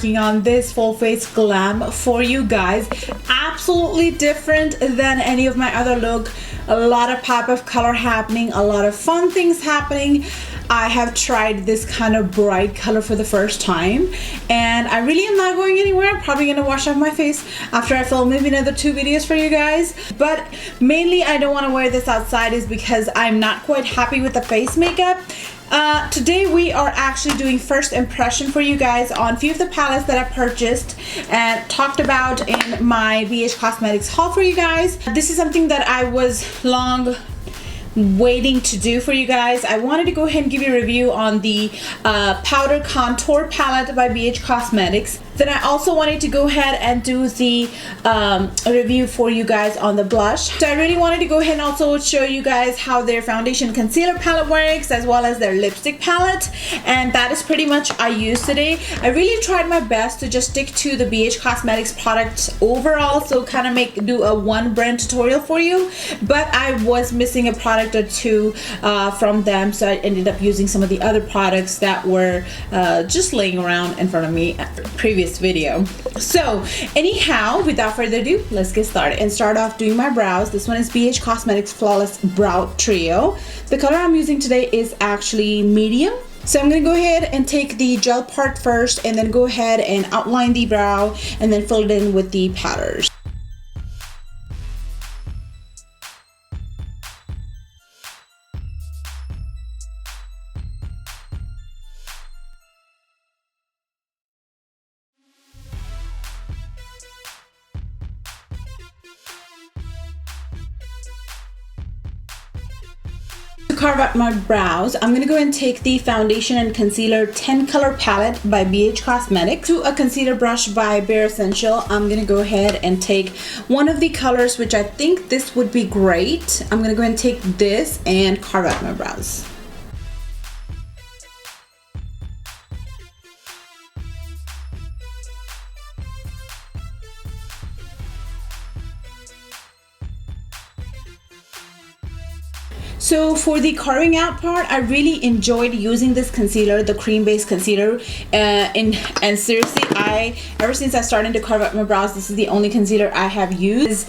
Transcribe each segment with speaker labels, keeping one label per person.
Speaker 1: working on this full face glam for you guys. Absolutely different than any of my other look. A lot of pop of color happening, a lot of fun things happening. I have tried this kind of bright color for the first time, and I really am not going anywhere. I'm probably gonna wash off my face after I film maybe another 2 videos for you guys, but mainly I don't want to wear this outside is because I'm not quite happy with the face makeup. Today we are actually doing first impression for you guys on a few of the palettes that I purchased and talked about in my BH Cosmetics haul for you guys. This is something that I was long waiting to do for you guys. I wanted to go ahead and give you a review on the powder contour palette by BH Cosmetics. Then I also wanted to go ahead and do the review for you guys on the blush. So I really wanted to go ahead and also show you guys how their foundation concealer palette works, as well as their lipstick palette, and that is pretty much I used today. I really tried my best to just stick to the BH Cosmetics products overall, so kind of do a one brand tutorial for you, but I was missing a product or two from them, so I ended up using some of the other products that were just laying around in front of me at the previous video. So anyhow, without further ado, let's get started and start off doing my brows. This one is BH Cosmetics Flawless Brow Trio. The color I'm using today is actually medium. So I'm going to go ahead and take the gel part first and then go ahead and outline the brow and then fill it in with the powders. To carve out my brows, I'm going to go ahead and take the foundation and concealer 10 color palette by BH Cosmetics. To a concealer brush by Bare Essential, I'm going to go ahead and take one of the colors, which I think this would be great. I'm going to go ahead and take this and carve out my brows. So for the carving out part, I really enjoyed using this concealer, the cream based concealer, and seriously, ever since I started to carve out my brows, this is the only concealer I have used.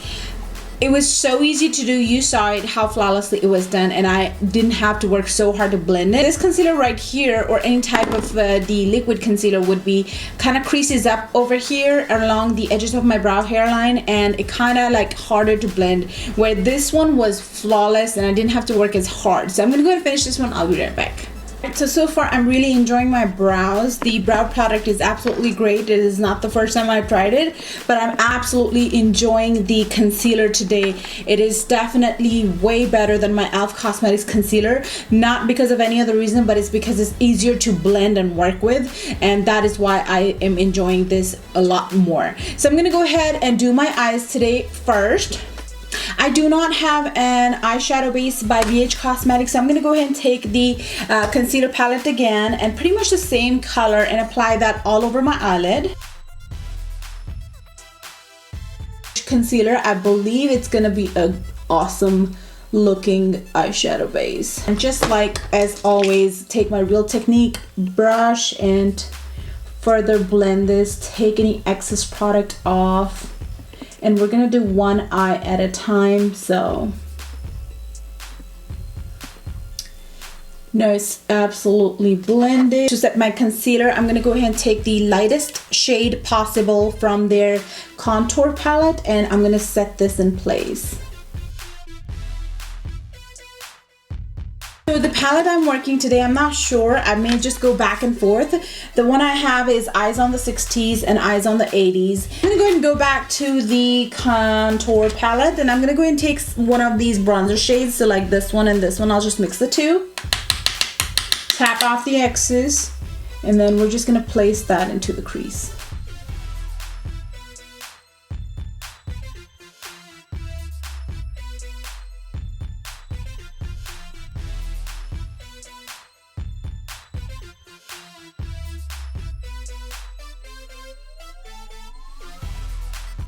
Speaker 1: It was so easy to do. You saw it, how flawlessly it was done, and I didn't have to work so hard to blend it. This concealer right here, or any type of the liquid concealer, would be kind of creases up over here along the edges of my brow hairline, and it kind of like harder to blend, where this one was flawless and I didn't have to work as hard. So I'm gonna go ahead and finish this one. I'll be right back. So far I'm really enjoying my brows. The brow product is absolutely great. It is not the first time I've tried it, but I'm absolutely enjoying the concealer today. It is definitely way better than my e.l.f. Cosmetics concealer, not because of any other reason, but it's because it's easier to blend and work with, and that is why I am enjoying this a lot more. So I'm gonna go ahead and do my eyes today first. I do not have an eyeshadow base by BH Cosmetics, so I'm going to go ahead and take the concealer palette again and pretty much the same color and apply that all over my eyelid. Concealer, I believe it's going to be an awesome looking eyeshadow base. And just like as always, take my Real Technique brush and further blend this, take any excess product off. And we're gonna do one eye at a time, so no, it's absolutely blended. To set my concealer, I'm gonna go ahead and take the lightest shade possible from their contour palette, and I'm gonna set this in place. So the palette I'm working today, I'm not sure. I may just go back and forth. The one I have is Eyes on the 60s and Eyes on the 80s. I'm gonna go ahead and go back to the contour palette, and I'm gonna go ahead and take one of these bronzer shades, so like this one and this one. I'll just mix the two. Tap off the excess, and then we're just gonna place that into the crease.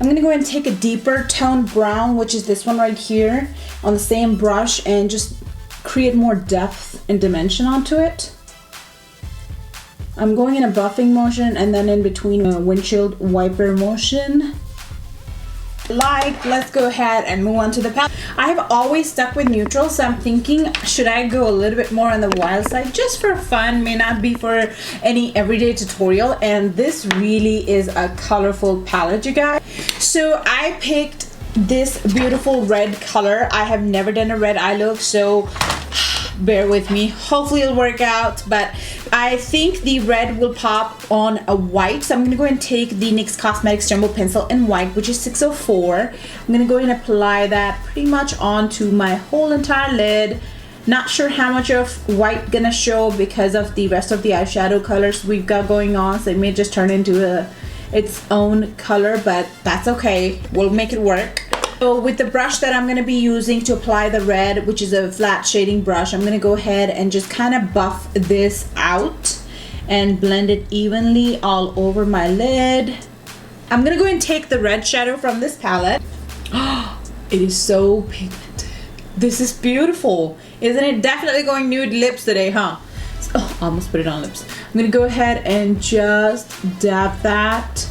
Speaker 1: I'm gonna go ahead and take a deeper toned brown, which is this one right here, on the same brush, and just create more depth and dimension onto it. I'm going in a buffing motion and then in between a windshield wiper motion. Let's go ahead and move on to the palette. I have always stuck with neutral, so I'm thinking, should I go a little bit more on the wild side just for fun, may not be for any everyday tutorial. And this really is a colorful palette, you guys. So I picked this beautiful red color. I have never done a red eye look, so bear with me. Hopefully it'll work out, but I think the red will pop on a white. So I'm gonna go ahead and take the NYX Cosmetics Jumbo Pencil in white, which is 604. I'm gonna go ahead and apply that pretty much onto my whole entire lid. Not sure how much of white gonna show because of the rest of the eyeshadow colors we've got going on, so it may just turn into its own color, but that's okay. We'll make it work. So with the brush that I'm going to be using to apply the red, which is a flat shading brush, I'm going to go ahead and just kind of buff this out and blend it evenly all over my lid. I'm going to go ahead and take the red shadow from this palette. It is so pigmented. This is beautiful. Isn't it? Definitely going nude lips today, huh? Oh, almost put it on lips. I'm going to go ahead and just dab that.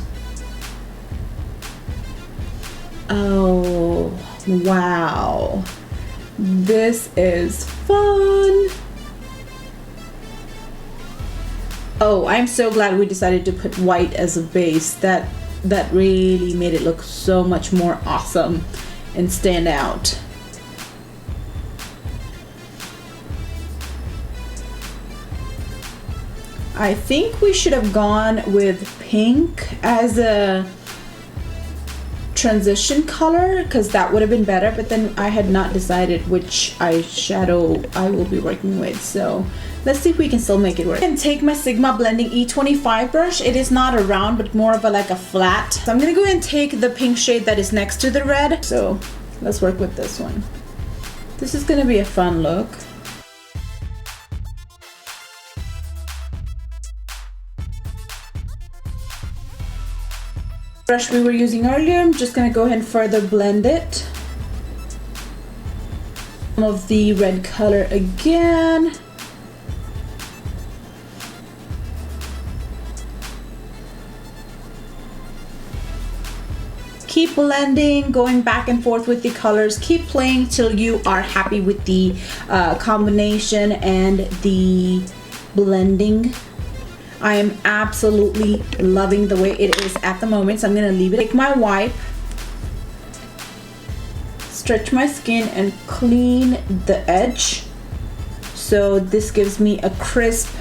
Speaker 1: Oh, wow. This is fun. Oh, I'm so glad we decided to put white as a base. That really made it look so much more awesome and stand out. I think we should have gone with pink as a transition color because that would have been better, but then I had not decided which eyeshadow I will be working with, so let's see if we can still make it work. I can take my Sigma Blending E25 brush. It is not a round but more of a like a flat, so I'm gonna go ahead and take the pink shade that is next to the red. So let's work with this one. This is gonna be a fun look. Brush we were using earlier, I'm just going to go ahead and further blend it. Some of the red color again. Keep blending, going back and forth with the colors. Keep playing till you are happy with the combination and the blending. I am absolutely loving the way it is at the moment, so I'm gonna leave it. Take my wipe, stretch my skin and clean the edge. So this gives me a crisp,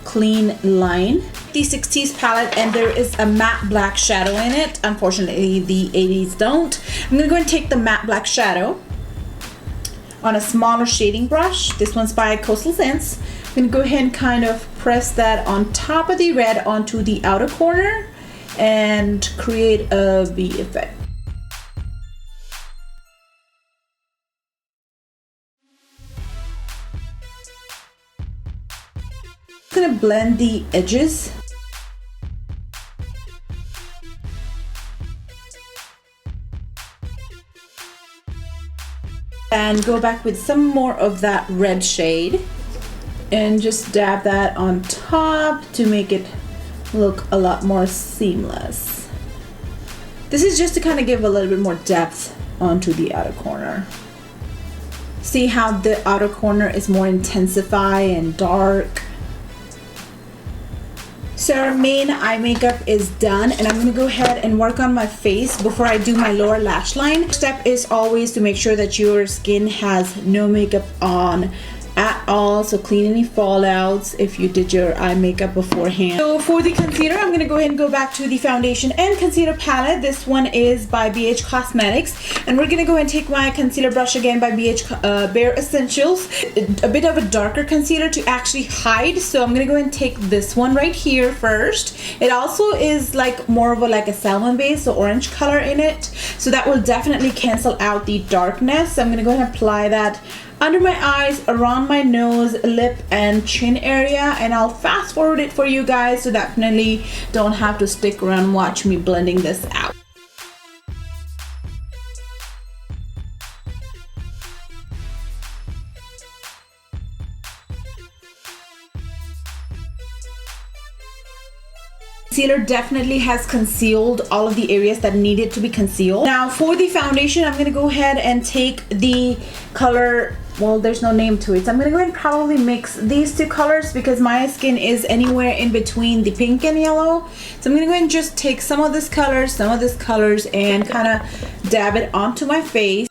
Speaker 1: clean line. The 60s palette, and there is a matte black shadow in it. Unfortunately, the 80s don't. I'm gonna go and take the matte black shadow on a smaller shading brush. This one's by Coastal Scents. I'm gonna go ahead and kind of press that on top of the red onto the outer corner and create a V effect. I'm gonna blend the edges. And go back with some more of that red shade and just dab that on top to make it look a lot more seamless. This is just to kind of give a little bit more depth onto the outer corner. See how the outer corner is more intensified and dark. So our main eye makeup is done, and I'm gonna go ahead and work on my face before I do my lower lash line. Step is always to make sure that your skin has no makeup on at all, so clean any fallouts if you did your eye makeup beforehand. So for the concealer, I'm gonna go ahead and go back to the foundation and concealer palette. This one is by BH Cosmetics, and we're gonna go ahead and take my concealer brush again by BH Bare Essentials, a bit of a darker concealer to actually hide. So I'm gonna go ahead and take this one right here first. It also is like more of a like a salmon base, so orange color in it, so that will definitely cancel out the darkness. So I'm gonna go ahead and apply that under my eyes, around my nose, lip, and chin area, and I'll fast forward it for you guys, so definitely don't have to stick around and watch me blending this out. concealer definitely has concealed all of the areas that needed to be concealed. Now for the foundation, I'm gonna go ahead and take the color, well, there's no name to it, so I'm gonna go ahead and probably mix these two colors because my skin is anywhere in between the pink and yellow. So I'm gonna go ahead and just take some of this colors, and kind of dab it onto my face.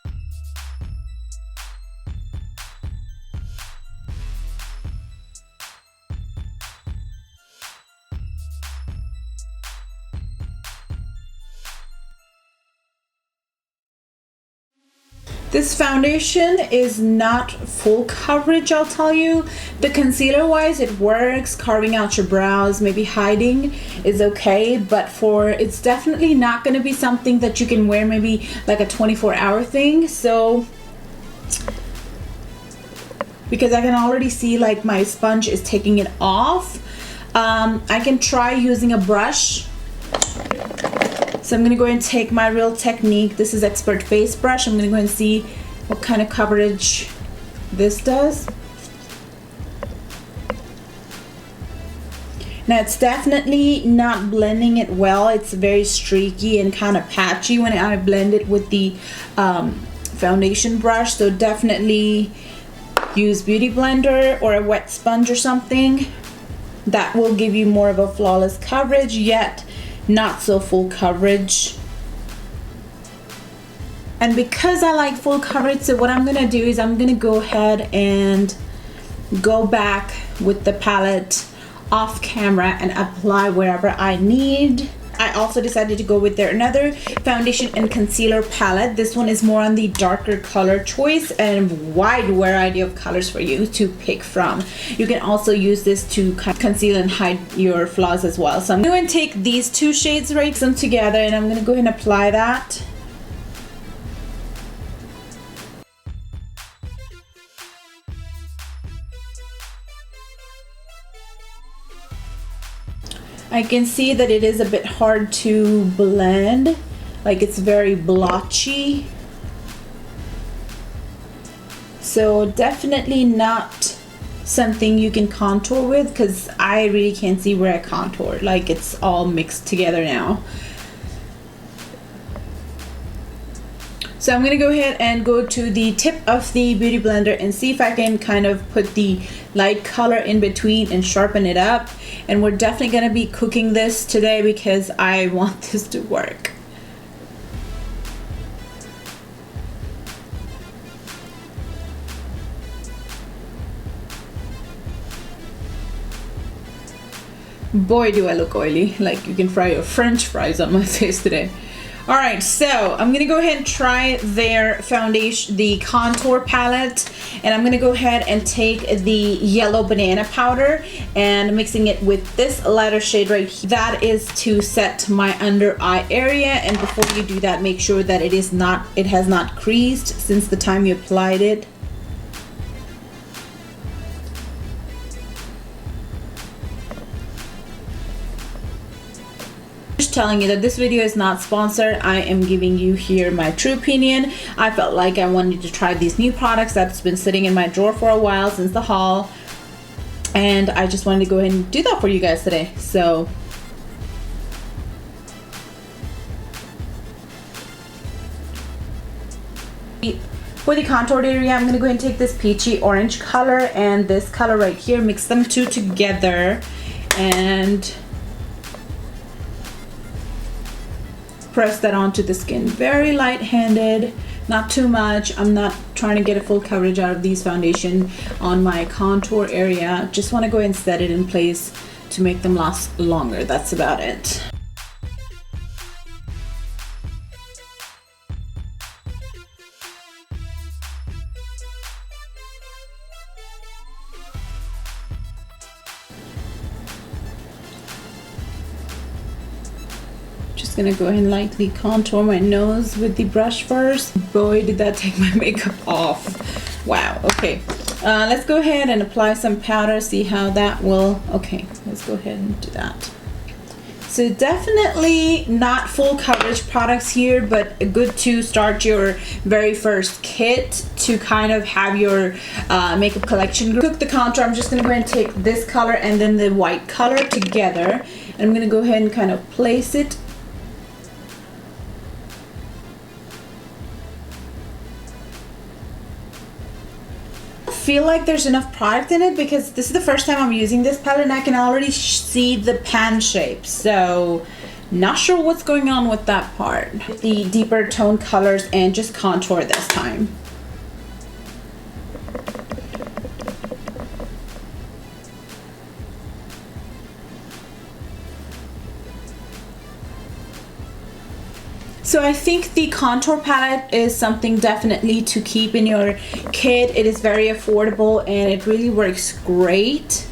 Speaker 1: This foundation is not full coverage, I'll tell you. The concealer wise, it works. Carving out your brows, maybe hiding is okay, but it's definitely not going to be something that you can wear maybe like a 24-hour thing. So, because I can already see like my sponge is taking it off. I can try using a brush. So I'm going to go ahead and take my Real Technique. This is Expert Face Brush. I'm going to go ahead and see what kind of coverage this does. Now it's definitely not blending it well. It's very streaky and kind of patchy when I blend it with the foundation brush. So definitely use Beauty Blender or a wet sponge or something. That will give you more of a flawless coverage, yet not so full coverage. And because I like full coverage, so what I'm gonna do is I'm gonna go ahead and go back with the palette off camera and apply wherever I need. I also decided to go with another foundation and concealer palette. This one is more on the darker color choice and wide variety of colors for you to pick from. You can also use this to conceal and hide your flaws as well. So I'm going to take these two shades, right, them together, and I'm going to go ahead and apply that. I can see that it is a bit hard to blend, like it's very blotchy. So definitely not something you can contour with, because I really can't see where I contour. Like it's all mixed together now. So I'm going to go ahead and go to the tip of the Beauty Blender and see if I can kind of put the light color in between and sharpen it up. And we're definitely going to be cooking this today because I want this to work. Boy, do I look oily. Like you can fry your French fries on my face today. Alright, so I'm gonna go ahead and try their foundation, the contour palette, and I'm gonna go ahead and take the yellow banana powder and mixing it with this lighter shade right here. That is to set my under eye area, and before you do that, make sure that it has not creased since the time you applied it. Telling you that this video is not sponsored. I am giving you here my true opinion. I felt like I wanted to try these new products that's been sitting in my drawer for a while since the haul, and I just wanted to go ahead and do that for you guys today. So for the contoured area, I'm going to go ahead and take this peachy orange color and this color right here, mix them two together and press that onto the skin. Very light-handed, not too much. I'm not trying to get a full coverage out of these foundation on my contour area. Just want to go ahead and set it in place to make them last longer. That's about it. Just gonna go ahead and lightly contour my nose with the brush first. Boy, did that take my makeup off. Wow, okay. Let's go ahead and apply some powder, see how that will, okay, let's go ahead and do that. So definitely not full coverage products here, but good to start your very first kit to kind of have your makeup collection. Cook the contour. I'm just gonna go ahead and take this color and then the white color together. And I'm gonna go ahead and kind of place it. Feel like there's enough product in it because this is the first time I'm using this palette and I can already see the pan shape, so not sure what's going on with that part. The deeper tone colors and just contour this time. So I think the contour palette is something definitely to keep in your kit. It is very affordable and it really works great.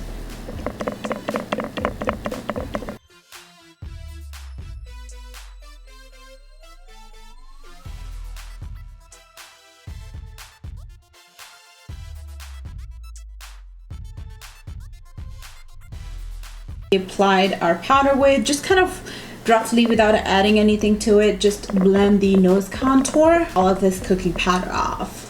Speaker 1: We applied our powder with just kind of roughly without adding anything to it, just blend the nose contour, all of this cooking powder off.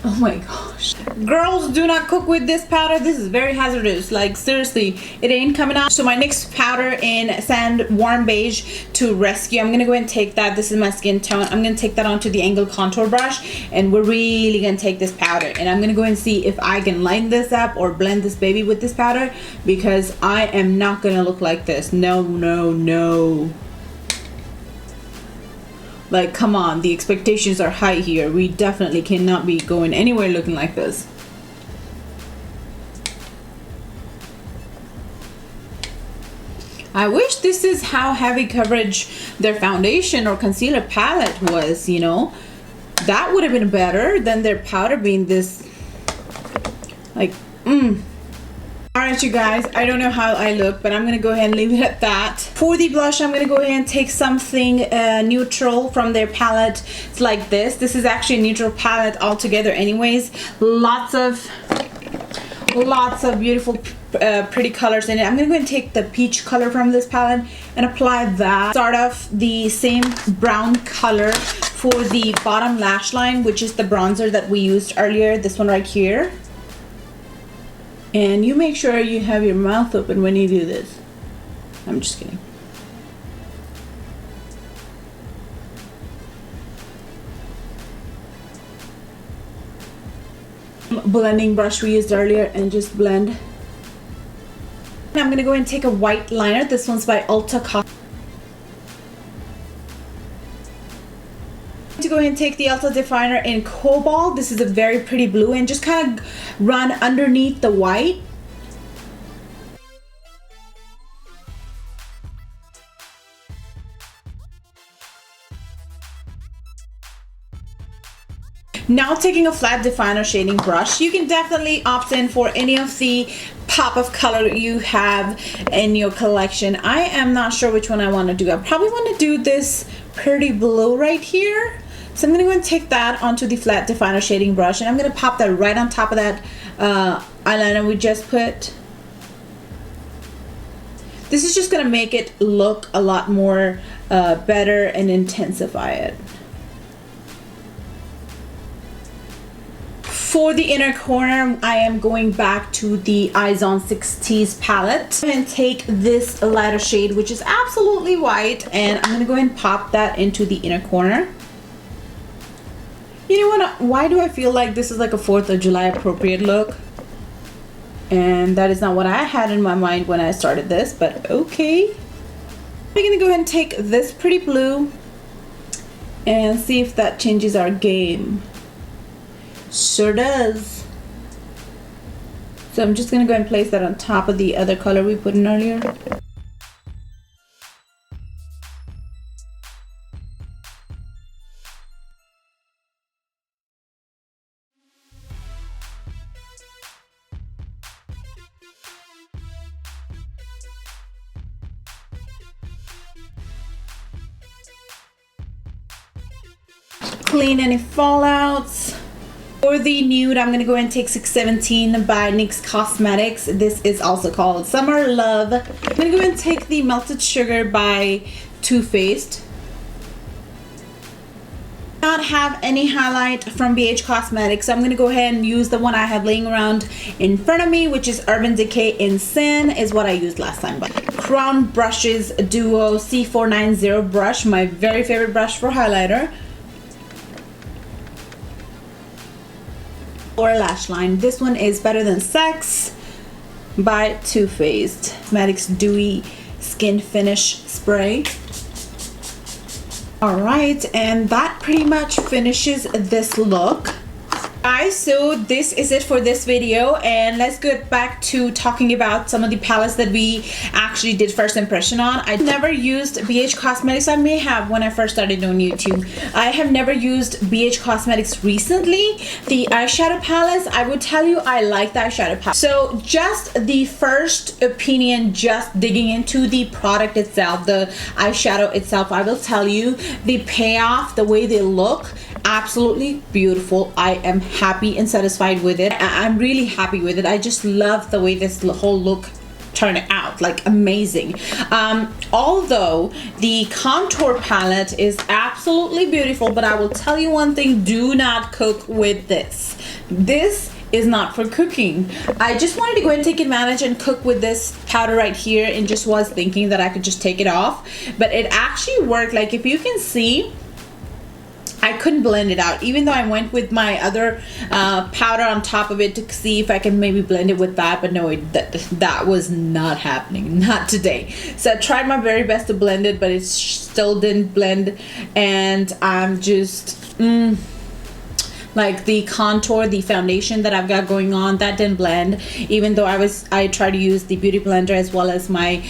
Speaker 1: Oh my gosh. Girls, do not cook with this powder. This is very hazardous. Like seriously, it ain't coming out. So my NYX powder in Sand Warm Beige to Rescue. I'm gonna go and take that. This is my skin tone. I'm gonna take that onto the angled contour brush and we're really gonna take this powder and I'm gonna go and see if I can line this up or blend this baby with this powder because I am not gonna look like this. No, no, no. Like, come on, the expectations are high here. We definitely cannot be going anywhere looking like this. I wish this is how heavy coverage their foundation or concealer palette was, you know. That would have been better than their powder being this, like, Alright you guys, I don't know how I look, but I'm going to go ahead and leave it at that. For the blush, I'm going to go ahead and take something neutral from their palette. It's like this. This is actually a neutral palette altogether anyways. Lots of beautiful pretty colors in it. I'm going to go ahead and take the peach color from this palette and apply that. Start off the same brown color for the bottom lash line, which is the bronzer that we used earlier, this one right here. And you make sure you have your mouth open when you do this. I'm just kidding. Blending brush we used earlier and just blend. And I'm going to go and take a white liner. This one's by Ulta Cosmetics. To go ahead and take the Ulta Definer in Cobalt. This is a very pretty blue and just kind of run underneath the white. Now taking a flat definer shading brush, you can definitely opt in for any of the pop of color you have in your collection. I am not sure which one I want to do. I probably want to do this pretty blue right here. So I'm going to go and take that onto the flat definer shading brush and I'm going to pop that right on top of that eyeliner we just put. This is just going to make it look a lot more better and intensify it. For the inner corner, I am going back to the Eyes on 60s palette and take this lighter shade, which is absolutely white, and I'm going to go ahead and pop that into the inner corner. You know what? Why do I feel like this is like a 4th of July appropriate look? And that is not what I had in my mind when I started this, but okay. We're gonna go ahead and take this pretty blue and see if that changes our game. Sure does. So I'm just gonna go ahead and place that on top of the other color we put in earlier. Clean any fallouts. For the nude, I'm going to go ahead and take 617 by NYX Cosmetics. This is also called Summer Love. I'm going to go ahead and take the Melted Sugar by Too Faced. Not have any highlight from BH Cosmetics, so I'm going to go ahead and use the one I have laying around in front of me, which is Urban Decay Insane, is what I used last time. But Crown Brushes Duo C490 brush, my very favorite brush for highlighter. Or lash line. This one is Better Than Sex by Too Faced Cosmetics Dewy Skin Finish Spray. Alright, and that pretty much finishes this look. Guys, so this is it for this video, and let's get back to talking about some of the palettes that we actually did first impression on. I never used BH Cosmetics. I may have when I first started on YouTube. I have never used BH Cosmetics recently. The eyeshadow palettes, I would tell you I like the eyeshadow palette. So just the first opinion, just digging into the product itself, the eyeshadow itself, I will tell you the payoff, the way they look, absolutely beautiful. I am happy and satisfied with it. I'm really happy with it. I just love the way this whole look turned out, like amazing. Although the contour palette is absolutely beautiful, but I will tell you one thing, do not cook with this. This is not for cooking. I just wanted to go and take advantage and cook with this powder right here, and just was thinking that I could just take it off, but it actually worked. Like if you can see, I couldn't blend it out, even though I went with my other powder on top of it to see if I can maybe blend it with that, but no, that was not happening, not today. So I tried my very best to blend it, but it still didn't blend, and I'm just like the contour, the foundation that I've got going on, that didn't blend, even though I tried to use the beauty blender as well as my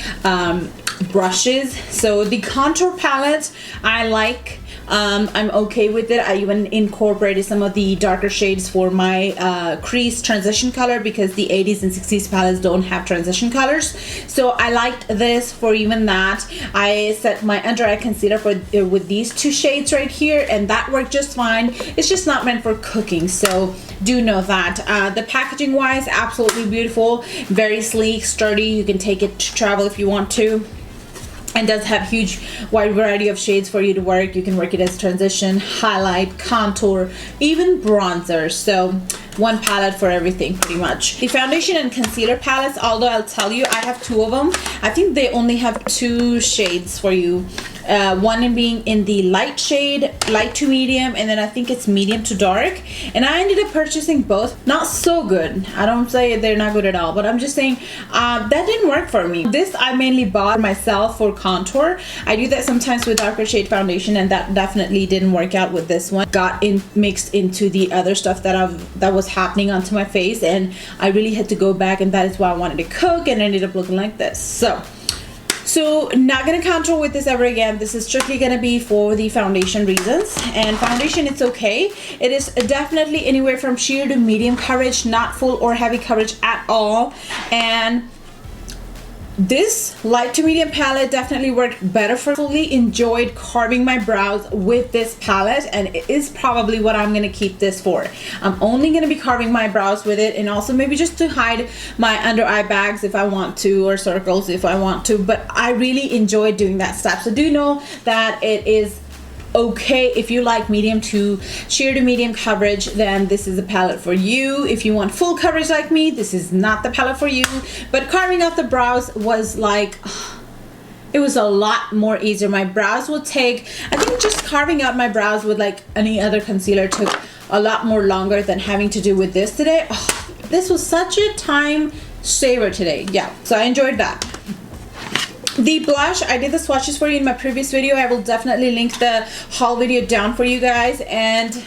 Speaker 1: brushes. So the contour palette I like. I'm okay with it. I even incorporated some of the darker shades for my crease transition color, because the 80s and 60s palettes don't have transition colors. So I liked this for even that. I set my under eye concealer for with these two shades right here, and that worked just fine. It's just not meant for cooking, so do know that. The packaging wise, absolutely beautiful, very sleek, sturdy. You can take it to travel if you want to. And does have huge wide variety of shades for you to work. You can work it as transition, highlight, contour, even bronzer. So one palette for everything pretty much. The foundation and concealer palettes, although I'll tell you I have two of them, I think they only have two shades for you. One being in the light shade, light to medium, and then I think it's medium to dark. And I ended up purchasing both. Not so good. I don't say they're not good at all, but I'm just saying that didn't work for me. This I mainly bought myself for contour. I do that sometimes with darker shade foundation, and that definitely didn't work out with this one. Got mixed into the other stuff that was happening onto my face, and I really had to go back, and that is why I wanted to cook, and ended up looking like this. So not gonna contour with this ever again. This is strictly gonna be for the foundation reasons. And foundation, it's okay. It is definitely anywhere from sheer to medium coverage, not full or heavy coverage at all. And this light to medium palette definitely worked better for me. Fully enjoyed carving my brows with this palette, and it is probably what I'm gonna keep this for. I'm only gonna be carving my brows with it, and also maybe just to hide my under eye bags if I want to, or circles if I want to, but I really enjoy doing that stuff. So do know that it is okay if you like medium to sheer to medium coverage, then this is a palette for you. If you want full coverage like me, this is not the palette for you. But carving out the brows was like, it was a lot more easier. My brows would take, I think just carving out my brows with like any other concealer took a lot more longer than having to do with this today. Oh, this was such a time saver today. Yeah, so I enjoyed that. The blush, I did the swatches for you in my previous video. I will definitely link the haul video down for you guys. And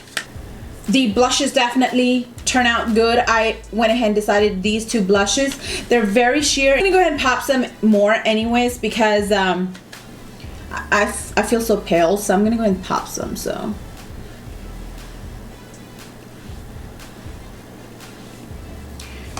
Speaker 1: the blushes definitely turn out good. I went ahead and decided these two blushes. They're very sheer. I'm gonna go ahead and pop some more anyways, because I feel so pale. So I'm gonna go ahead and pop some. So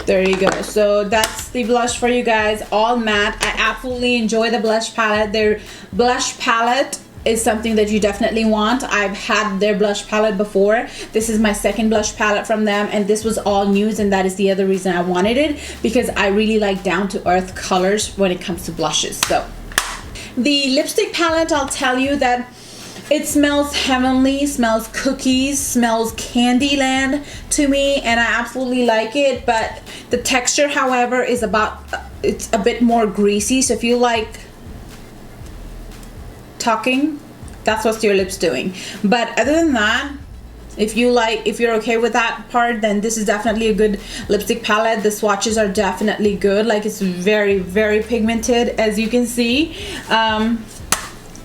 Speaker 1: there you go. So that's the blush for you guys, all matte. I absolutely enjoy the blush palette. Their blush palette is something that you definitely want. I've had their blush palette before. This is my second blush palette from them, and this was all news, and that is the other reason I wanted it, because I really like down to earth colors when it comes to blushes. So the lipstick palette, I'll tell you that It smells heavenly, smells cookies, smells Candyland to me, and I absolutely like it. But the texture, however, is it's a bit more greasy. So if you like tucking, that's what your lips doing. But other than that, if you're okay with that part, then this is definitely a good lipstick palette. The swatches are definitely good. Like, it's very, very pigmented, as you can see.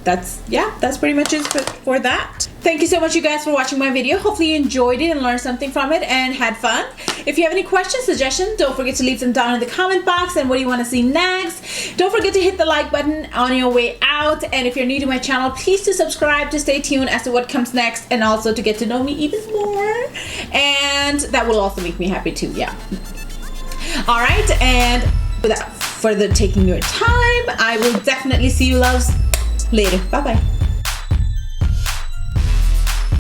Speaker 1: That's pretty much it for that. Thank you so much, you guys, for watching my video. Hopefully you enjoyed it and learned something from it and had fun. If you have any questions, suggestions, don't forget to leave them down in the comment box. And what do you want to see next? Don't forget to hit the like button on your way out. And if you're new to my channel, please do subscribe to stay tuned as to what comes next, and also to get to know me even more. And that will also make me happy too, yeah. All right, and without further taking your time, I will definitely see you loves later. Bye-bye.